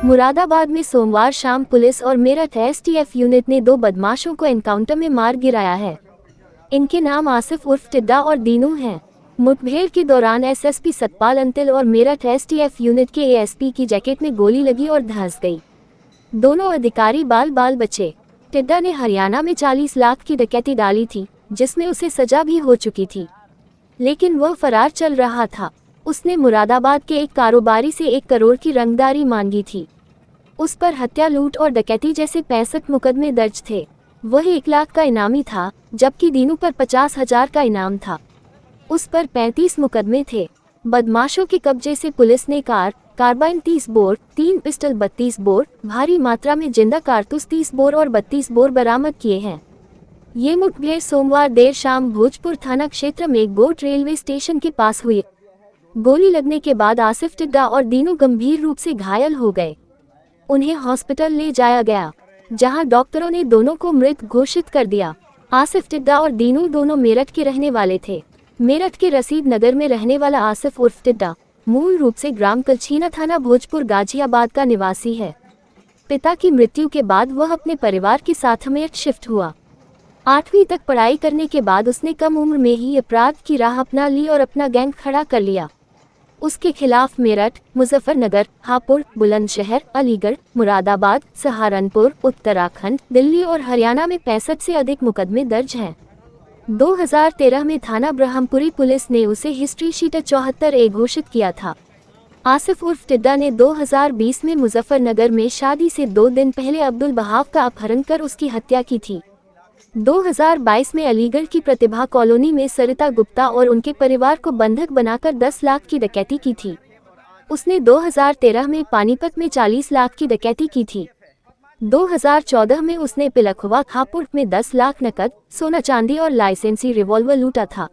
मुरादाबाद में सोमवार शाम पुलिस और मेरठ एसटीएफ यूनिट ने 2 बदमाशों को एनकाउंटर में मार गिराया है। इनके नाम आसिफ उर्फ टिड्डा और दीनू हैं। मुठभेड़ के दौरान एसएसपी सतपाल अंतिल और मेरठ एसटीएफ यूनिट के एएसपी की जैकेट में गोली लगी और धंस गई। दोनों अधिकारी बाल बाल बचे। टिड्डा ने हरियाणा में 40 लाख की डकैती डाली थी, जिसमें उसे सजा भी हो चुकी थी, लेकिन वह फरार चल रहा था। उसने मुरादाबाद के एक कारोबारी से 1 करोड़ की रंगदारी मांगी थी। उस पर हत्या, लूट और डकैती जैसे 65 मुकदमे दर्ज थे। वह 1 लाख का इनामी था, जबकि दीनू पर 50,000 का इनाम था। उस पर 35 मुकदमे थे। बदमाशों के कब्जे से पुलिस ने कार्बाइन 30 बोर, 3 पिस्टल 32 बोर, भारी मात्रा में जिंदा कारतूस 30 बोर और 32 बोर बरामद किए हैं। ये मुठभेड़ सोमवार देर शाम भोजपुर थाना क्षेत्र में गोट रेलवे स्टेशन के पास हुई। गोली लगने के बाद आसिफ, टिड्डा और दीनू गंभीर रूप से घायल हो गए। उन्हें हॉस्पिटल ले जाया गया, जहां डॉक्टरों ने दोनों को मृत घोषित कर दिया। आसिफ, टिड्डा और दीनू दोनों मेरठ के रहने वाले थे। मेरठ के रसीद नगर में रहने वाला आसिफ उर्फ टिड्डा मूल रूप से ग्राम कलछीना, थाना भोजपुर, गाजियाबाद का निवासी है। पिता की मृत्यु के बाद वह अपने परिवार के साथ मेरठ शिफ्ट हुआ। 8वीं तक पढ़ाई करने के बाद उसने कम उम्र में ही अपराध की राह अपना ली और अपना गैंग खड़ा कर लिया। उसके खिलाफ मेरठ, मुजफ्फरनगर, हापुड़, बुलंदशहर, अलीगढ़, मुरादाबाद, सहारनपुर, उत्तराखंड, दिल्ली और हरियाणा में 65 से अधिक मुकदमे दर्ज हैं। 2013 में थाना ब्रह्मपुरी पुलिस ने उसे हिस्ट्री शीटर 74A घोषित किया था। आसिफ उर्फ टिड्डा ने 2020 में मुजफ्फरनगर में शादी से 2 दिन पहले अब्दुल बहाव का अपहरण कर उसकी हत्या की थी। 2022 में अलीगढ़ की प्रतिभा कॉलोनी में सरिता गुप्ता और उनके परिवार को बंधक बनाकर 10 लाख की डकैती की थी। उसने 2013 में पानीपत में 40 लाख की डकैती की थी। 2014 में उसने पिलखवा, हापुड़ में 10 लाख नकद, सोना चांदी और लाइसेंसी रिवॉल्वर लूटा था।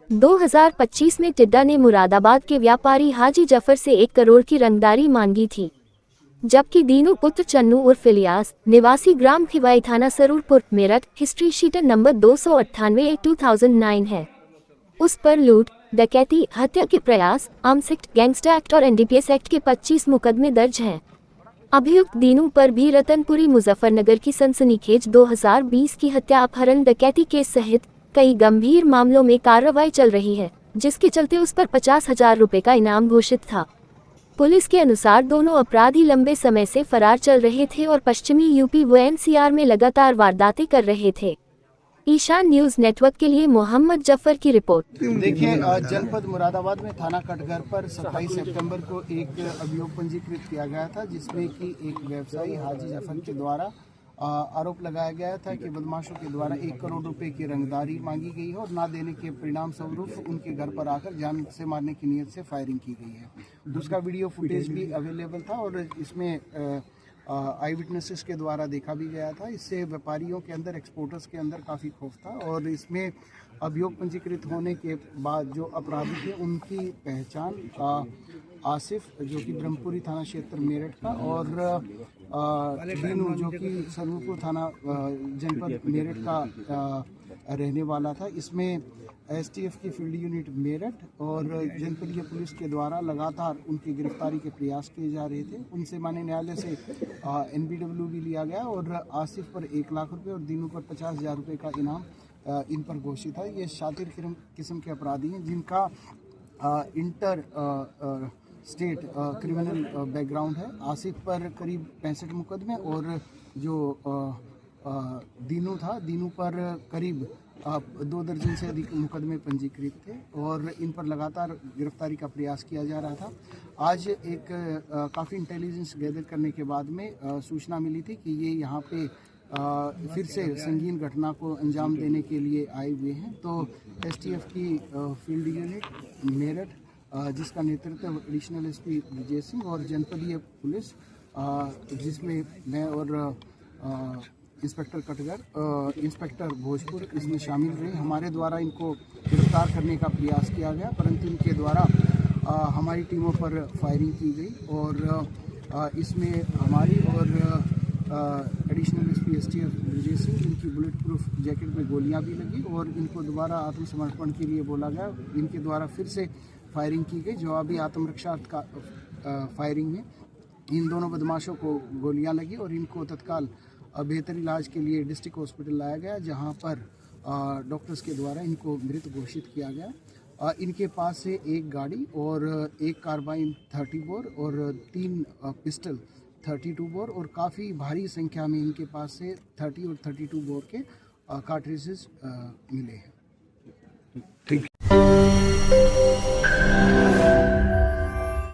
2025 में टिड्डा ने मुरादाबाद के व्यापारी हाजी जफर से 1 करोड़ की रंगदारी मांगी थी, जबकि दीनू पुत्र चन्नू उर्फ इलियास, निवासी ग्राम खिवाई, थाना Sarurpur, Meerut, history sheeter number 298/2009 है। उस पर लूट, डकैती, हत्या के प्रयास, आर्म्स एक्ट, गैंगस्टर एक्ट और एनडीपीएस एक्ट के 25 मुकदमे दर्ज हैं। अभियुक्त दीनू पर भी रतनपुरी, मुजफ्फरनगर की सनसनीखेज 2020 की हत्या, अपहरण, डकैती केस सहित कई गंभीर मामलों में कार्रवाई चल रही है, जिसके चलते उस पर 50,000 रुपये का इनाम घोषित था। पुलिस के अनुसार दोनों अपराधी लंबे समय से फरार चल रहे थे और पश्चिमी यूपी व एनसीआर में लगातार वारदातें कर रहे थे। ईशान न्यूज नेटवर्क के लिए मोहम्मद जफर की रिपोर्ट। देखिए, जनपद मुरादाबाद में थाना कटघर पर 27 सितंबर को एक अभियोग पंजीकृत किया गया था, जिसमें कि एक व्यवसायी हाजी जफर के द्वारा आरोप लगाया गया था कि बदमाशों के द्वारा 1 करोड़ रुपए की रंगदारी मांगी गई है और ना देने के परिणाम स्वरूप उनके घर पर आकर जान से मारने की नीयत से फायरिंग की गई है। उसका वीडियो फुटेज भी अवेलेबल था और इसमें आई विटनेसेस के द्वारा देखा भी गया था। इससे व्यापारियों के अंदर, एक्सपोर्टर्स के अंदर काफ़ी खौफ था और इसमें अभियोग पंजीकृत होने के बाद जो अपराधी थे उनकी पहचान आसिफ, जो कि ब्रह्मपुरी थाना क्षेत्र मेरठ का, और दीनू, जो कि सरूरपुर थाना जनपद मेरठ का रहने वाला था। इसमें एसटीएफ की फील्ड यूनिट मेरठ और जनपदीय पुलिस के द्वारा लगातार उनकी गिरफ्तारी के प्रयास किए जा रहे थे। उनसे माननीय न्यायालय से एनबीडब्ल्यू भी लिया गया और आसिफ पर 1 लाख रुपये और दीनू पर 50,000 रुपये का इनाम इन पर घोषित है। ये शातिर किस्म के अपराधी हैं जिनका इंटर स्टेट क्रिमिनल बैकग्राउंड है। आसिफ पर करीब 65 मुकदमे और जो दीनू था, दीनू पर करीब 2 दर्जन से अधिक मुकदमे पंजीकृत थे और इन पर लगातार गिरफ्तारी का प्रयास किया जा रहा था। आज एक काफ़ी इंटेलिजेंस गैदर करने के बाद में सूचना मिली थी कि ये यहाँ पे फिर से संगीन घटना को अंजाम देने के लिए आए हुए हैं। तो एसटीएफ की फील्ड यूनिट मेरठ, जिसका नेतृत्व एडिशनल एसपी विजय सिंह, और जनपदीय पुलिस जिसमें मैं और इंस्पेक्टर कटघर, इंस्पेक्टर भोजपुर इसमें शामिल रहे। हमारे द्वारा इनको गिरफ्तार करने का प्रयास किया गया, परंतु इनके द्वारा हमारी टीमों पर फायरिंग की गई और इसमें हमारी और additional SP STF Vijay Singh, इनकी बुलेट प्रूफ जैकेट में गोलियां भी लगी और इनको दोबारा आत्मसमर्पण के लिए बोला गया। इनके द्वारा फिर से फायरिंग की गई। जवाबी आत्मरक्षा का फायरिंग में इन दोनों बदमाशों को गोलियां लगी और इनको तत्काल बेहतर इलाज के लिए डिस्ट्रिक्ट हॉस्पिटल लाया गया, जहां पर डॉक्टर्स के द्वारा इनको मृत घोषित किया गया। इनके पास से एक गाड़ी और एक कार्बाइन 30 बोर और 3 पिस्टल 32 बोर और काफ़ी भारी संख्या में इनके पास से 30 और 32 बोर के कार्ट्रिजेस मिले हैं।